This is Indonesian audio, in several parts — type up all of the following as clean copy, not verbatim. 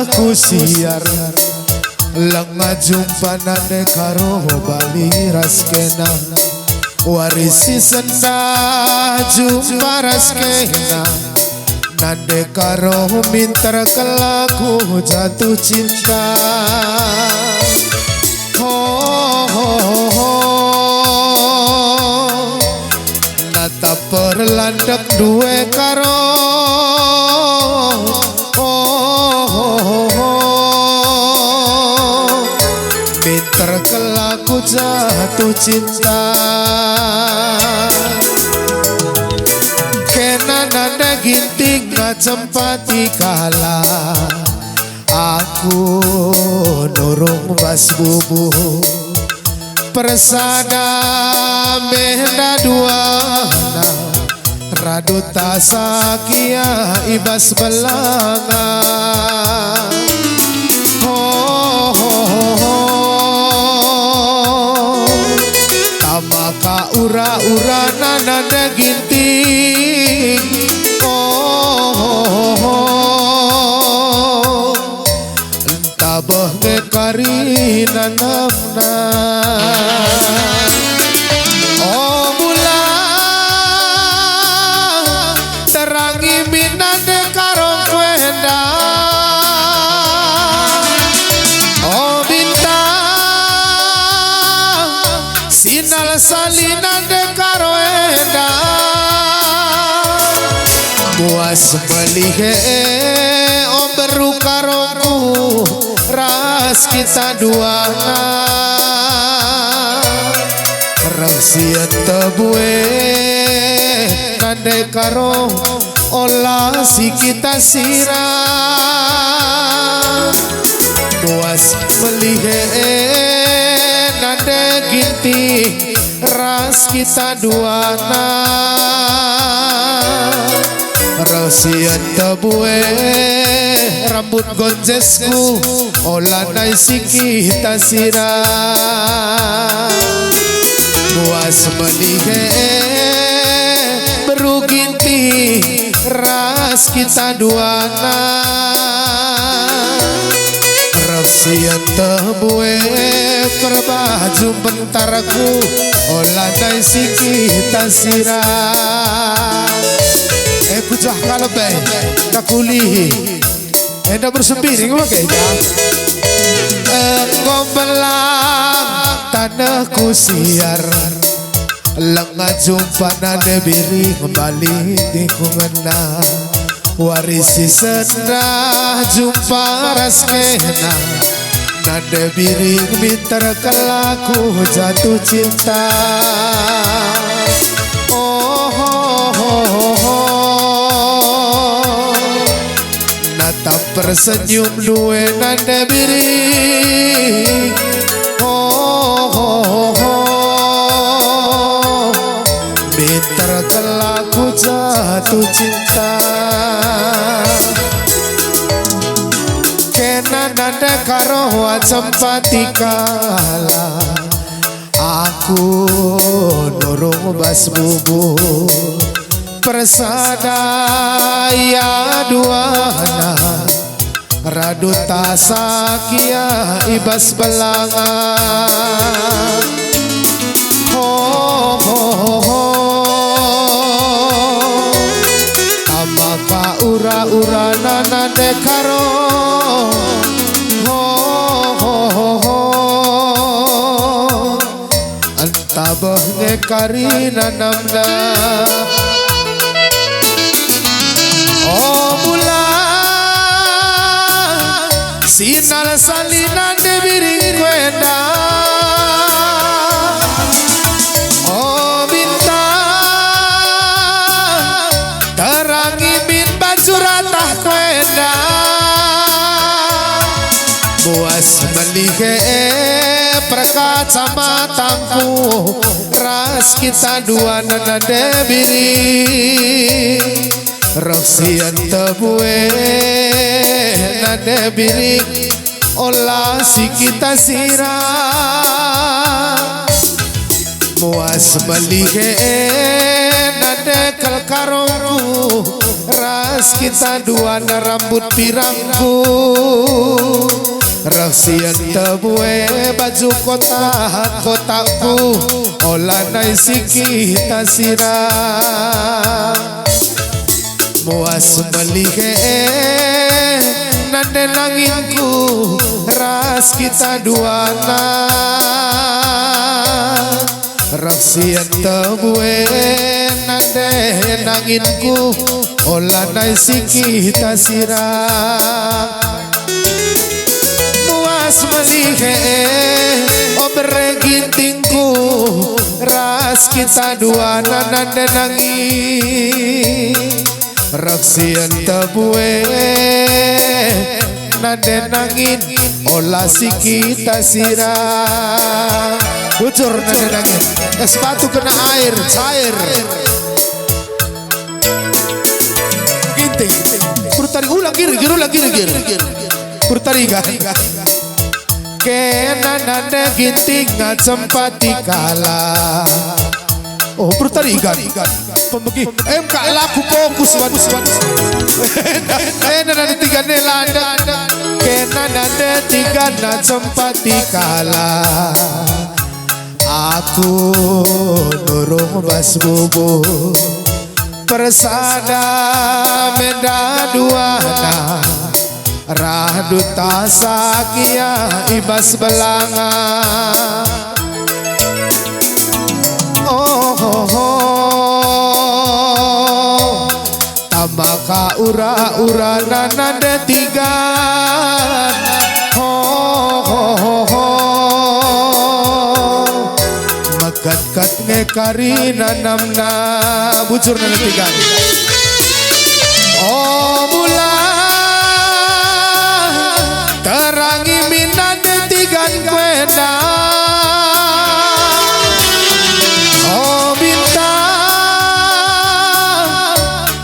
ku siar lenga jumpa nade karo bali raskena warisi senda jumpa raskena nade karo minter kelaku jatuh cinta nata perlandak duwe karo minter kelaku jatuh cinta kena nada ginting ngacempati kala aku nurung bas bubu persada menda duana radu tasakia ibas belanga tamaka ura-ura nada ginting tabah karina namna bulan terangi minande karong kwenda bintang sinal salinande karwenda muas melihe beru karongku ras kita duana rahasia tebue nande karo olah si kita sirah muas melihe nande ginting ras kita duana rahasia tebue rambut gonjesku olah naisi kita sirah muas melihe beruginti ras kita duana rahasia tebue perbaju bentarku olah naisi kita sirah kujah kalebeh kakulihi enda bersembiring makanya engkau belang tanahku siar lenga jumpa nade biri kembali di kumena warisi senda jumpa raskena nade biri minter kelaku jatuh cinta nata persenyum duwe nanda biri minter kelaku jatuh cinta kena nanda karo wacempati kala aku nurung bas bubu persada ya duana radu tasakia ibas belanga amaka ura-ura nande karo antabah karina namna bulan sinal salinan debiring kwenda bintang terangi min baju ratah kwenda muas melihe perkaca mataku ras kita dua nana debiri rahasia tebue nade birik olah si kita sirah muas melihe nade kalkarongku ras ras kita dua na rambut pirangku Raksian tebue baju kotakku olah naisi kita sirang muas melihe nade nanginku ras kita dua na Raksian tebue nade nanginku olah naisi kita sirang muas melihe obre gintingku ras kita dua nade nangin Raksian tebue nade nangin olah si kita sirang bocor nade nangin sepatu kena air cair ginting purtarik ulang kiri purtariga kena nade ginting ngacempati kala oh purtariga pembagi MK laku fokus kena nade tiga nelanda kena nade tiga ngacempati kala aku nurung bas bubu persada menda duana rahdu tasakia ibas belanga tamaka ura-ura nade tiga makat-kat ngekari nanamna bujur nade tiga mula terangi minade tiga kweda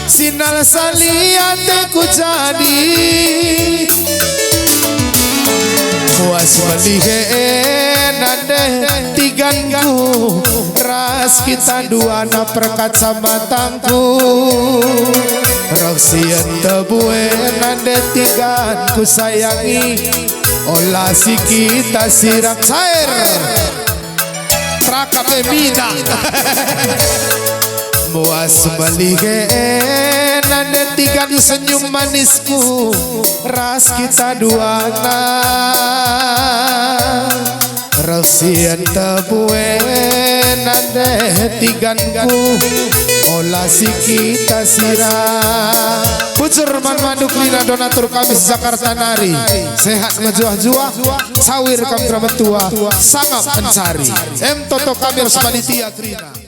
sinal saliate ku jadi puas melihe nade tiganku ras kita dua na perkaca matangku Raksian tebue nade tiganku sayangi olah si kita sirang cair raka pemina muas melihe nade tiga senyum manisku ras kita dua na Raksian tebue nade tiganku olah si kita sirang bujur man maduk lina donatur kamis Jakarta nari sehat ngejuah-juah sawir kam krametua sangap ansari Toto kamir panitia krina